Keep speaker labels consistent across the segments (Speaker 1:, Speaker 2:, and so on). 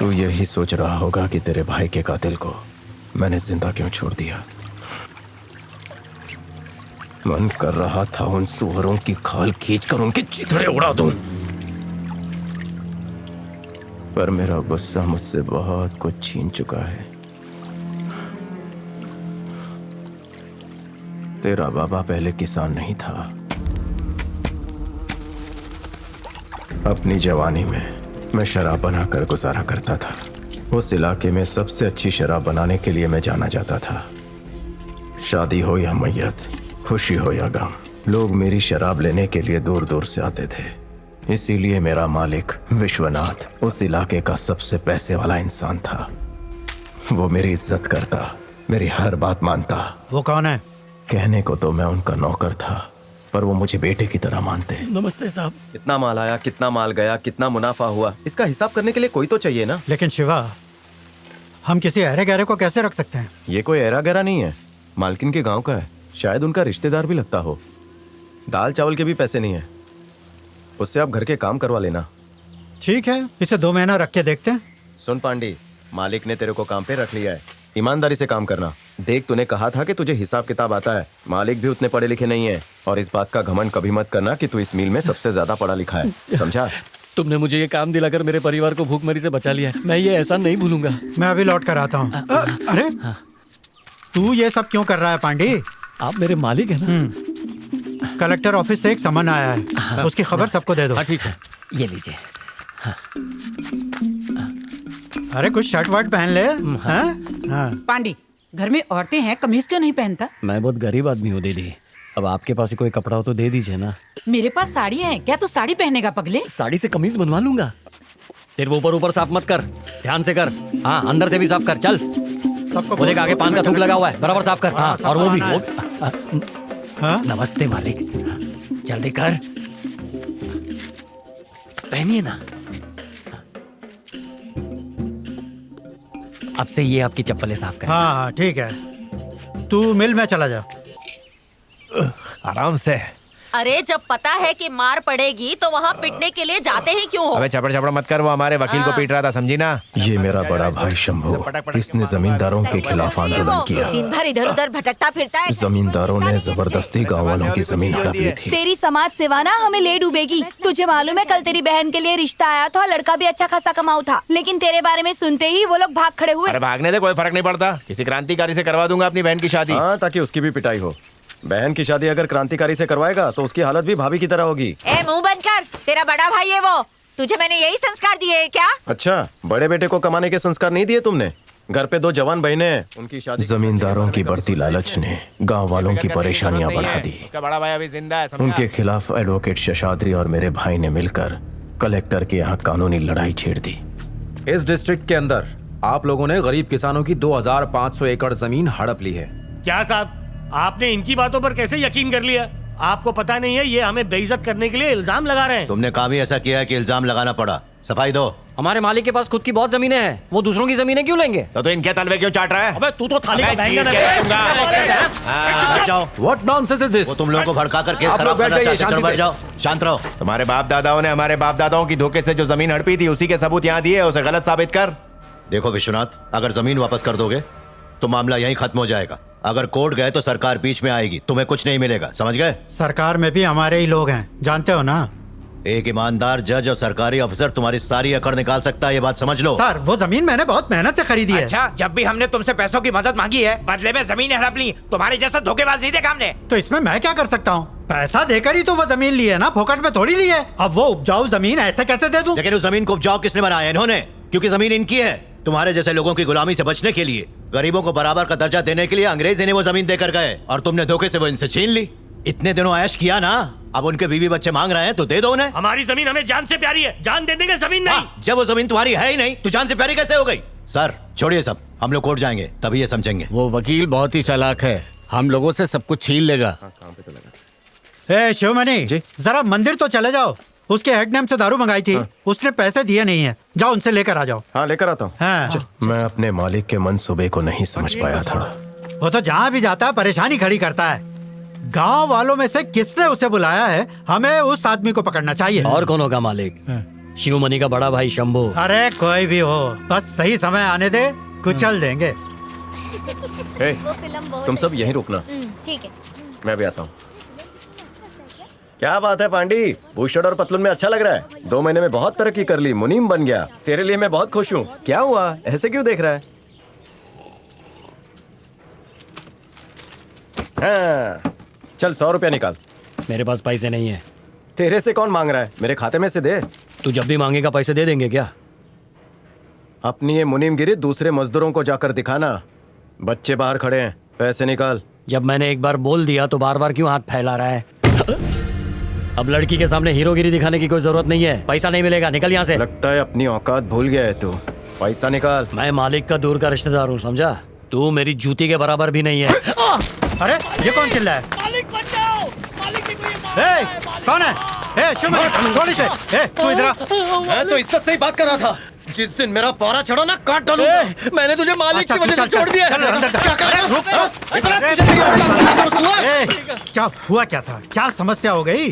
Speaker 1: तू यही सोच रहा होगा कि तेरे भाई के कातिल को मैंने जिंदा क्यों छोड़ दिया। मन कर रहा था उन सुअरों की खाल खींचकर उनके चिथड़े उड़ा दूं, पर मेरा गुस्सा मुझसे बहुत कुछ छीन चुका है। तेरा बाबा पहले किसान नहीं था। अपनी जवानी में मैं शराब बनाकर गुजारा करता था। उस इलाके में सबसे अच्छी शराब बनाने के लिए मैं जाना जाता था। शादी हो या मैयत, खुशी हो या गम, लोग मेरी शराब लेने के लिए दूर दूर से आते थे। इसीलिए मेरा मालिक विश्वनाथ उस इलाके का सबसे पैसे वाला इंसान था। वो मेरी इज्जत करता, मेरी हर बात मानता।
Speaker 2: वो कौन है?
Speaker 1: कहने को तो मैं उनका नौकर था, पर वो मुझे बेटे की तरह मानते।
Speaker 3: नमस्ते साहब।
Speaker 4: कितना माल आया, कितना माल गया, कितना मुनाफा हुआ, इसका हिसाब करने के लिए कोई तो चाहिए ना।
Speaker 2: लेकिन शिवा, हम किसी अहरे गहरे को कैसे रख सकते हैं?
Speaker 4: ये कोई ऐरा गहरा नहीं है, मालकिन के गांव का है, शायद उनका रिश्तेदार भी लगता हो। दाल चावल के भी पैसे नहीं है, उससे आप घर के काम करवा लेना।
Speaker 2: ठीक है, इसे 2 महीना रख के देखते हैं।
Speaker 4: सुन पांडी, मालिक ने तेरे को काम पे रख लिया है, ईमानदारी से काम करना। देख, तूने कहा था कि तुझे हिसाब किताब आता है। मालिक भी उतने पढ़े लिखे नहीं है, और इस बात का घमंड कभी मत करना कि तू इस मिल में सबसे ज्यादा पढ़ा लिखा है, समझा?
Speaker 3: तुमने मुझे ये काम दिलाकर मेरे परिवार को भूखमरी से बचा लिया है। मैं ये एहसान नहीं भूलूंगा।
Speaker 2: मैं अभी लौट कर आता हूँ। अरे तू ये सब क्यों कर रहा है पांडे?
Speaker 3: आप मेरे मालिक हैं ना।
Speaker 2: कलेक्टर ऑफिस से एक समन आया है, उसकी खबर सबको दे दो।
Speaker 3: हाँ ठीक है, ये लीजिए।
Speaker 2: अरे कुछ शर्ट वर्ट पहन ले। हाँ।
Speaker 5: पांडी, घर में औरतें हैं, कमीज क्यों नहीं पहनता?
Speaker 3: मैं बहुत गरीब आदमी हूँ दीदी। अब आपके पास कोई कपड़ा हो तो दे दीजिए ना।
Speaker 5: मेरे पास साड़ियाँ हैं, क्या तू साड़ी पहनेगा पगले?
Speaker 3: साड़ी से कमीज बनवा लूंगा। सिर्फ ऊपर ऊपर साफ मत कर, ध्यान से कर। हाँ, अंदर से भी साफ कर। चल,
Speaker 2: सबको
Speaker 3: बोले आगे पान का थूक लगा हुआ है, बराबर साफ कर। हाँ, और वो भी
Speaker 2: हाँ?
Speaker 3: नमस्ते मालिक, जल्दी कर, पहनिए ना। अब से ये आपकी चप्पलें साफ कर।
Speaker 2: हाँ हाँ ठीक है, तू मिल में चला जा।
Speaker 6: आराम से।
Speaker 7: अरे जब पता है कि मार पड़ेगी तो वहाँ पिटने के लिए जाते ही क्यों हो?
Speaker 6: अबे चपड़ चपड़ मत कर, वो हमारे वकील को पीट रहा था, समझी ना।
Speaker 1: ये मेरा बड़ा भाई शंभू, इसने जमींदारों के खिलाफ आंदोलन किया।
Speaker 7: दिन भर इधर उधर भटकता फिरता है।
Speaker 1: जमींदारों ने जबरदस्ती गाँव वालों की जमीन हड़प ली थी।
Speaker 8: तेरी समाज सेवा ना हमें ले डूबेगी। तुझे मालूम है, कल तेरी बहन के लिए रिश्ता आया था, लड़का भी अच्छा खासा कमाऊ था, लेकिन तेरे बारे में सुनते ही वो लोग भाग खड़े हुए।
Speaker 6: अरे भागने दे, कोई फर्क नहीं पड़ता। किसी क्रांतिकारी से करवा दूंगा अपनी बहन की शादी।
Speaker 4: हाँ, ताकि उसकी भी पिटाई हो। बहन की शादी अगर क्रांतिकारी से करवाएगा तो उसकी हालत भी भाभी की तरह होगी।
Speaker 7: ए मुंह बंद कर, तेरा बड़ा भाई है वो। तुझे मैंने यही संस्कार दिए है क्या?
Speaker 4: अच्छा, बड़े बेटे को कमाने के संस्कार नहीं दिए तुमने? घर पे 2 जवान बहनें हैं, उनकी शादी।
Speaker 1: जमींदारों की बढ़ती लालच ने गांव वालों की परेशानियां बढ़ा दी।
Speaker 6: उसका बड़ा भाई अभी जिंदा है, समझा?
Speaker 1: उनके खिलाफ एडवोकेट शशाद्री और मेरे भाई ने मिलकर कलेक्टर के यहाँ कानूनी लड़ाई छेड़ दी।
Speaker 9: इस डिस्ट्रिक्ट के अंदर आप लोगों ने गरीब किसानों की 2500 एकड़ जमीन हड़प ली है।
Speaker 10: क्या साहब, आपने इनकी बातों पर कैसे यकीन कर लिया? आपको पता नहीं है ये हमें बेइज्जत करने के लिए इल्जाम लगा रहे हैं।
Speaker 11: तुमने काम ही ऐसा किया है कि इल्जाम लगाना पड़ा। सफाई दो।
Speaker 3: हमारे मालिक के पास खुद की बहुत जमीनें हैं, वो दूसरों की जमीनें क्यों लेंगे?
Speaker 6: तो इनके तलवे क्यों चाट रहा है?
Speaker 10: अबे तू तो थाली का बैंगन
Speaker 11: जाओ।
Speaker 9: What nonsense is this?
Speaker 11: वो तुम लोगों को भड़का कर केस
Speaker 9: आप
Speaker 11: खराब
Speaker 9: लोग बैठ
Speaker 11: करना
Speaker 9: जाइए,
Speaker 11: चाहते हो। चलो बैठ
Speaker 9: शांति
Speaker 11: जाओ, शांत रहो।
Speaker 6: तुम्हारे बाप दादाओं ने हमारे बाप दादाओं की धोखे से जो जमीन हड़पी थी, उसी के सबूत यहाँ दिए, उसे गलत साबित कर।
Speaker 11: देखो विश्वनाथ, अगर जमीन वापस कर दोगे तो मामला यहीं खत्म हो जाएगा। अगर कोर्ट गए तो सरकार बीच में आएगी, तुम्हें कुछ नहीं मिलेगा, समझ गए?
Speaker 2: सरकार में भी हमारे ही लोग हैं, जानते हो ना।
Speaker 11: एक ईमानदार जज और सरकारी अफसर तुम्हारी सारी अकड़ निकाल सकता है, ये बात समझ लो।
Speaker 2: सर, वो जमीन मैंने बहुत मेहनत से खरीदी है।
Speaker 12: अच्छा, जब भी हमने तुमसे पैसों की मदद मांगी है, बदले में जमीन हड़प ली, तुम्हारे जैसा धोखेबाज नहीं देखा हमने।
Speaker 2: तो इसमें मैं क्या कर सकता हूँ? पैसा देकर ही तो वो जमीन ली है ना, फोकट में थोड़ी ली है। अब वो उपजाऊ जमीन ऐसे कैसे दे दूं?
Speaker 11: लेकिन उस जमीन को उपजाऊ किसने बनाया? इन्होंने, क्योंकि जमीन इनकी है। तुम्हारे जैसे लोगों की गुलामी से बचने के लिए, गरीबों को बराबर का दर्जा देने के लिए अंग्रेज इन्हें वो जमीन देकर गए, और तुमने धोखे से वो इनसे छीन ली। इतने दिनों ऐश किया ना, अब उनके बीवी बच्चे मांग रहे हैं तो दे दो उन्हें।
Speaker 10: हमारी जमीन हमें जान से प्यारी है, जान दे देंगे, जमीन नहीं।
Speaker 11: जब वो जमीन तुम्हारी है ही नहीं तो जान से प्यारी कैसे हो गई? सर छोड़िए सब, हम लोग कोर्ट जाएंगे, तभी ये समझेंगे।
Speaker 12: वो वकील बहुत ही चालाक है, हम लोगों से सब कुछ छीन लेगा।
Speaker 2: ए शिवमणि, जरा मंदिर तो चले जाओ। उसके हेड नेम से दारू मंगाई थी, उसने पैसे दिए नहीं है। जाओ उनसे लेकर आ जाओ।
Speaker 4: हाँ, लेकर आता हूँ।
Speaker 2: हाँ।
Speaker 1: मैं अपने मालिक के मनसूबे को नहीं समझ पाया था।
Speaker 2: वो तो जहाँ भी जाता है परेशानी खड़ी करता है। गांव वालों में से किसने उसे बुलाया है? हमें उस आदमी को पकड़ना चाहिए।
Speaker 3: और कौन होगा मालिक? शिवमणि का बड़ा भाई शंभू।
Speaker 2: अरे कोई भी हो, बस सही समय आने दे, कुचल देंगे।
Speaker 4: ए, तुम सब यहीं रुकना,
Speaker 7: ठीक है।
Speaker 4: मैं भी आता हूँ। क्या बात है पांडी, बूशर्ट और पतलून में अच्छा लग रहा है। 2 महीने में बहुत तरक्की कर ली, मुनीम बन गया। तेरे लिए मैं बहुत खुश हूँ। क्या हुआ, ऐसे क्यों देख रहा है? हाँ, चल 100 रुपया निकाल।
Speaker 3: मेरे पास पैसे नहीं है।
Speaker 4: तेरे से कौन मांग रहा है, मेरे खाते में से दे।
Speaker 3: तू जब भी मांगेगा पैसे दे देंगे क्या?
Speaker 4: अपनी ये मुनीमगिरी दूसरे मजदूरों को जाकर दिखाना। बच्चे बाहर खड़े हैं, पैसे निकाल।
Speaker 3: जब मैंने एक बार बोल दिया तो बार बार क्यों हाथ फैला रहा है? अब लड़की के सामने हीरोगिरी दिखाने की कोई जरूरत नहीं है। पैसा नहीं मिलेगा, निकल यहाँ से।
Speaker 4: लगता है अपनी औकात भूल गया है तू। पैसा निकाल।
Speaker 3: मैं मालिक का दूर का रिश्तेदार हूँ, समझा? तू मेरी जूती के बराबर भी नहीं है।
Speaker 2: अरे ये कौन चिल्ला है?
Speaker 10: मालिक बच जाओ, मालिक की कोई
Speaker 2: ए, कौन है? ए, शिवमणि, छोड़ इसे। ए, तू इधर आ।
Speaker 4: मैं तो इज्जत से ही बात कर रहा था। जिस दिन मेरा पारा चढ़ा ना, काट डालूंगा।
Speaker 3: मैंने तुझे मालिक
Speaker 2: अच्छा,
Speaker 3: की वजह
Speaker 2: चल,
Speaker 3: से छोड़
Speaker 2: चल,
Speaker 3: दिया।
Speaker 2: चल, अंदर जा।
Speaker 4: क्या कर रहा है?
Speaker 2: रुक, ए, क्या हुआ, क्या था, क्या समस्या हो गई?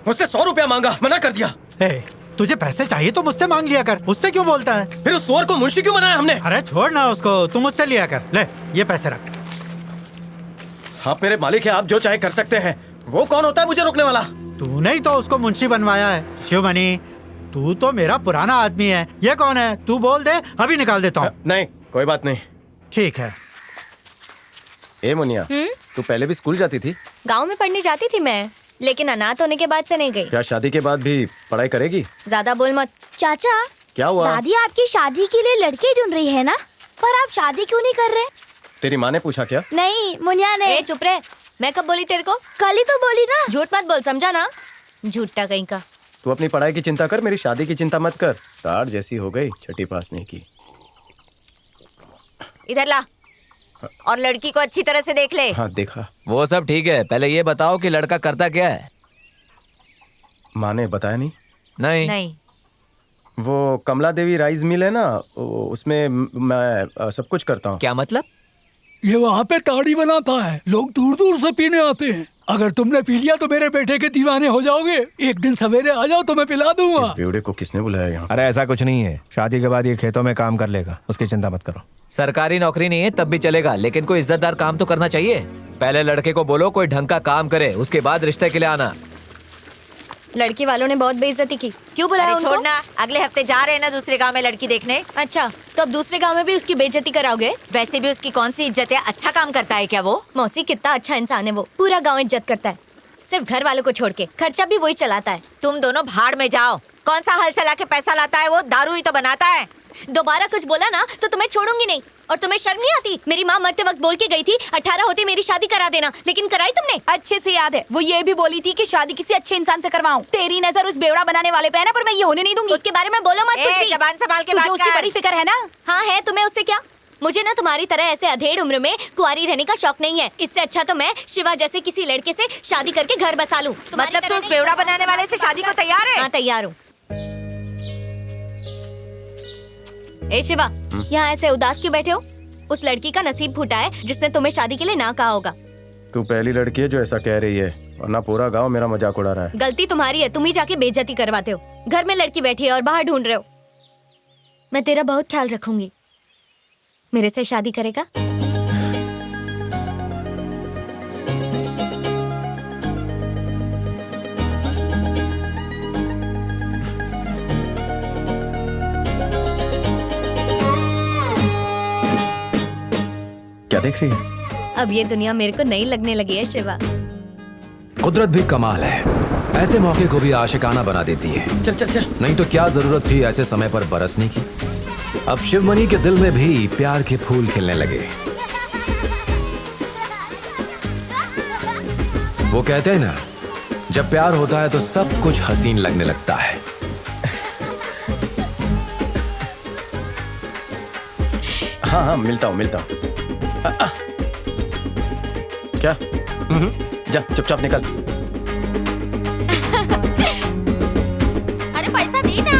Speaker 4: मुझसे 100 रुपया मांगा, मना कर दिया।
Speaker 2: ए, तुझे पैसे चाहिए तो मुझसे मांग लिया कर, उससे क्यों बोलता है?
Speaker 4: फिर उस सुअर को मुंशी क्यों बनाया हमने?
Speaker 2: अरे छोड़ ना उसको, तू मुझसे लिया कर। ले, ये पैसे रख।
Speaker 4: आप मेरे मालिक हैं, आप जो चाहे कर सकते हैं। वो कौन होता है मुझे रोकने वाला?
Speaker 2: तूने ही तो उसको मुंशी बनवाया है। शिवमणि, तू तो मेरा पुराना आदमी है। ये कौन है? तू बोल दे, अभी निकाल देता हूँ।
Speaker 4: नहीं, कोई बात नहीं।
Speaker 2: ठीक है।
Speaker 4: ए मुनिया, तू पहले भी स्कूल जाती थी?
Speaker 7: गांव में पढ़ने जाती थी मैं, लेकिन अनाथ होने के बाद से नहीं गई।
Speaker 4: क्या शादी के बाद भी पढ़ाई करेगी?
Speaker 7: ज्यादा बोल मत।
Speaker 8: चाचा,
Speaker 4: क्या हुआ?
Speaker 8: दादी आपकी शादी के लिए लड़के ढूंढ रही है ना, पर आप शादी क्यों नहीं कर रहे?
Speaker 4: तेरी माँ ने पूछा क्या?
Speaker 8: नहीं, मुनिया ने।
Speaker 7: ए, चुप रहे। मैं कब बोली तेरे को?
Speaker 8: कल ही तो बोली ना।
Speaker 7: झूठ मत बोल, समझा ना? झूठा कहीं का।
Speaker 4: तू अपनी पढ़ाई की चिंता कर, मेरी शादी की चिंता मत कर। कार जैसी हो गई, छठी पास नहीं की।
Speaker 7: इधर ला और लड़की को अच्छी तरह से देख ले।
Speaker 4: हाँ, देखा।
Speaker 12: वो सब ठीक है, पहले ये बताओ कि लड़का करता क्या है?
Speaker 4: माँ ने बताया नहीं?
Speaker 7: नहीं।
Speaker 4: वो कमला देवी राइस मिल है ना, उसमें मैं सब कुछ करता हूँ।
Speaker 12: क्या मतलब?
Speaker 10: ये वहाँ पे ताड़ी बनाता है, लोग दूर दूर से पीने आते हैं। अगर तुमने पी लिया तो मेरे बेटे के दीवाने हो जाओगे। एक दिन सवेरे आ जाओ तो मैं पिला दूंगा।
Speaker 4: इस बेवड़े को किसने बुलाया यहाँ?
Speaker 6: अरे ऐसा कुछ नहीं है, शादी के बाद ये खेतों में काम कर लेगा, उसकी चिंता मत करो।
Speaker 12: सरकारी नौकरी नहीं है तब भी चलेगा, लेकिन कोई इज्जतदार काम तो करना चाहिए। पहले लड़के को बोलो कोई ढंग का काम करे, उसके बाद रिश्ते के लिए आना।
Speaker 7: लड़की वालों ने बहुत बेइज्जती की। क्यों बुलाया उनको?
Speaker 5: छोड़ना, अगले हफ्ते जा रहे हैं ना दूसरे गांव में लड़की देखने।
Speaker 7: अच्छा, तो अब दूसरे गांव में भी उसकी बेइज्जती कराओगे?
Speaker 5: वैसे भी उसकी कौन सी इज्जत है? अच्छा काम करता है क्या वो?
Speaker 7: मौसी, कितना अच्छा इंसान है वो, पूरा गांव इज्जत करता है। सिर्फ घर वालों को छोड़ के, खर्चा भी वही चलाता है।
Speaker 5: तुम दोनों भाड़ में जाओ। कौन सा हल चला के पैसा लाता है वो? दारू ही तो बनाता है।
Speaker 7: दोबारा कुछ बोला ना तो तुम्हें छोड़ूंगी नहीं। और तुम्हें शर्म नहीं आती? मेरी माँ मरते वक्त बोल के गई थी 18 होते मेरी शादी करा देना, लेकिन कराई तुमने?
Speaker 8: अच्छे से याद है, वो ये भी बोली थी कि शादी किसी अच्छे इंसान से करवाऊं। तेरी नजर उस बेवड़ा बनाने वाले पे है ना, पर मैं ये होने नहीं दूंगी।
Speaker 7: उसके बारे में बोलो मत कुछ भी।
Speaker 5: जबान संभाल के
Speaker 8: तुझे
Speaker 5: बात
Speaker 8: उसकी
Speaker 5: कर।
Speaker 8: बड़ी फिक्र है ना?
Speaker 7: हाँ है, तुम्हें उससे क्या? मुझे ना तुम्हारी तरह ऐसे अधेड़ उम्र में कुंवारी रहने का शौक नहीं है। इससे अच्छा तो मैं शिवा जैसे किसी लड़के से शादी करके घर बसा लूं।
Speaker 5: मतलब तू उस बेवड़ा बनाने वाले से शादी को तैयार है?
Speaker 7: हाँ, तैयार हूँ। ए शिवा, यहाँ ऐसे उदास क्यों बैठे हो? उस लड़की का नसीब फूटा है जिसने तुम्हें शादी के लिए ना कहा होगा।
Speaker 4: तू पहली लड़की है जो ऐसा कह रही है, वरना पूरा गांव मेरा मजाक उड़ा रहा है।
Speaker 7: गलती तुम्हारी है, तुम ही जाके बेइज्जती करवाते हो। घर में लड़की बैठी है और बाहर ढूंढ रहे हो। मैं तेरा बहुत ख्याल रखूंगी। मेरे से शादी करेगा?
Speaker 4: क्या देख रही है?
Speaker 7: अब ये दुनिया मेरे को नई लगने लगी है शिवा।
Speaker 9: कुदरत भी कमाल है, ऐसे मौके को भी आशिकाना बना देती है।
Speaker 4: चल चल चल।
Speaker 9: नहीं तो क्या जरूरत थी ऐसे समय पर बरसने की। अब शिवमणि के दिल में भी प्यार के फूल खिलने लगे। वो कहते हैं ना, जब प्यार होता है तो सब कुछ हसीन लगने लगता है।
Speaker 4: हाँ हाँ, मिलता हूँ। क्या? जा, चुपचाप निकल।
Speaker 7: अरे पैसा दी ना।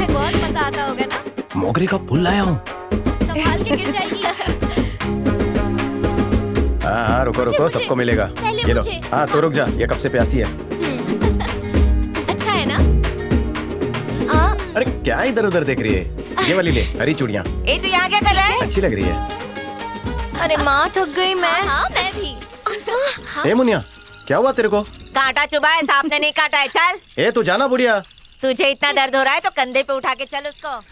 Speaker 7: बहुत मजा आता होगा ना?
Speaker 4: मोगरे का फूल लाया हूँ।
Speaker 7: संभाल के गिर जाएगी।
Speaker 4: हाँ, रुको, सबको मिलेगा। ये लो। हाँ, तो रुक जा, ये कब से प्यासी है।
Speaker 7: अच्छा है ना?
Speaker 4: क्या इधर उधर देख रही है? ये वाली ले, हरी चूड़ियाँ
Speaker 5: ए तू यहाँ क्या कर रहा है?
Speaker 4: अच्छी लग रही है।
Speaker 7: अरे माँ थक गई मैं। हाँ मैं भी।
Speaker 4: ए मुनिया, क्या हुआ तेरे को?
Speaker 5: कांटा चुभा है, सांप ने नहीं काटा है। चल
Speaker 4: ए तू जाना बुढ़िया।
Speaker 5: तुझे इतना दर्द हो रहा है तो कंधे पे उठा के चल उसको।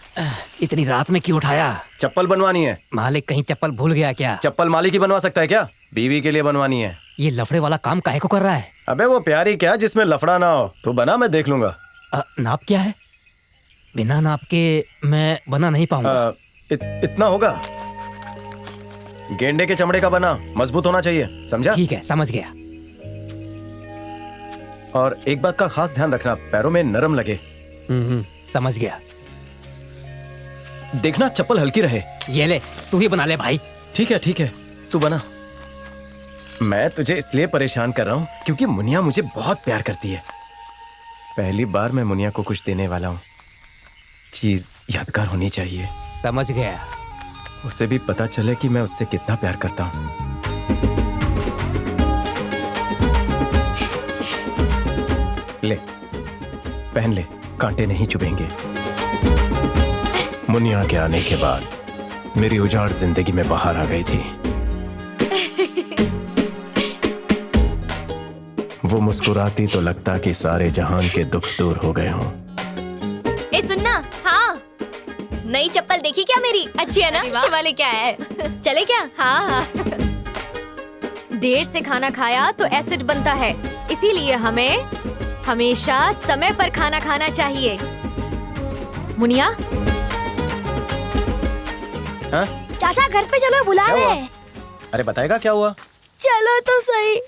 Speaker 3: इतनी रात में क्यों उठाया?
Speaker 4: चप्पल बनवानी है।
Speaker 3: मालिक कहीं चप्पल भूल गया क्या?
Speaker 4: चप्पल मालिक ही बनवा सकता है क्या? बीवी के लिए बनवानी है।
Speaker 3: ये लफड़े वाला काम काहे को कर रहा है?
Speaker 4: अबे वो प्यारी क्या जिसमें लफड़ा ना हो। तू बना, मैं देख लूंगा।
Speaker 3: नाप क्या है? बिना नाप के मैं बना नहीं पाऊंगा।
Speaker 4: इतना होगा। गेंडे के चमड़े का बना, मजबूत होना चाहिए, समझा?
Speaker 3: ठीक है, समझ गया।
Speaker 4: और एक बात का खास ध्यान रखना, पैरों में नरम लगे।
Speaker 3: समझ गया।
Speaker 4: देखना चप्पल हल्की रहे।
Speaker 3: ये ले, तू ही बना ले भाई।
Speaker 4: ठीक है, तू बना। मैं तुझे इसलिए परेशान कर रहा हूँ क्योंकि मुनिया मुझे बहुत प्यार करती है। पहली बार मैं मुनिया को कुछ देने वाला हूँ। चीज यादगार होनी चाहिए।
Speaker 3: समझ गया।
Speaker 4: उसे भी पता चले कि मैं उससे कितना प्यार करता हूँ। ले, पहन ले, कांटे नहीं चुभेंगे। मुनिया के आने के बाद मेरी उजाड़ जिंदगी में बाहर आ गई थी। वो मुस्कुराती तो लगता कि सारे जहान के दुख दूर हो गए हों।
Speaker 7: ए सुनना। हाँ, नई चप्पल देखी क्या मेरी? अच्छी है ना? शिवाली क्या है? चले क्या? हाँ। देर से खाना खाया तो एसिड बनता है, इसीलिए हमें हमेशा समय पर खाना खाना चाहिए। मुनिया।
Speaker 4: हाँ?
Speaker 8: चाचा घर पे चलो, बुला रहे हैं।
Speaker 4: अरे बताएगा क्या हुआ?
Speaker 8: चलो तो सही।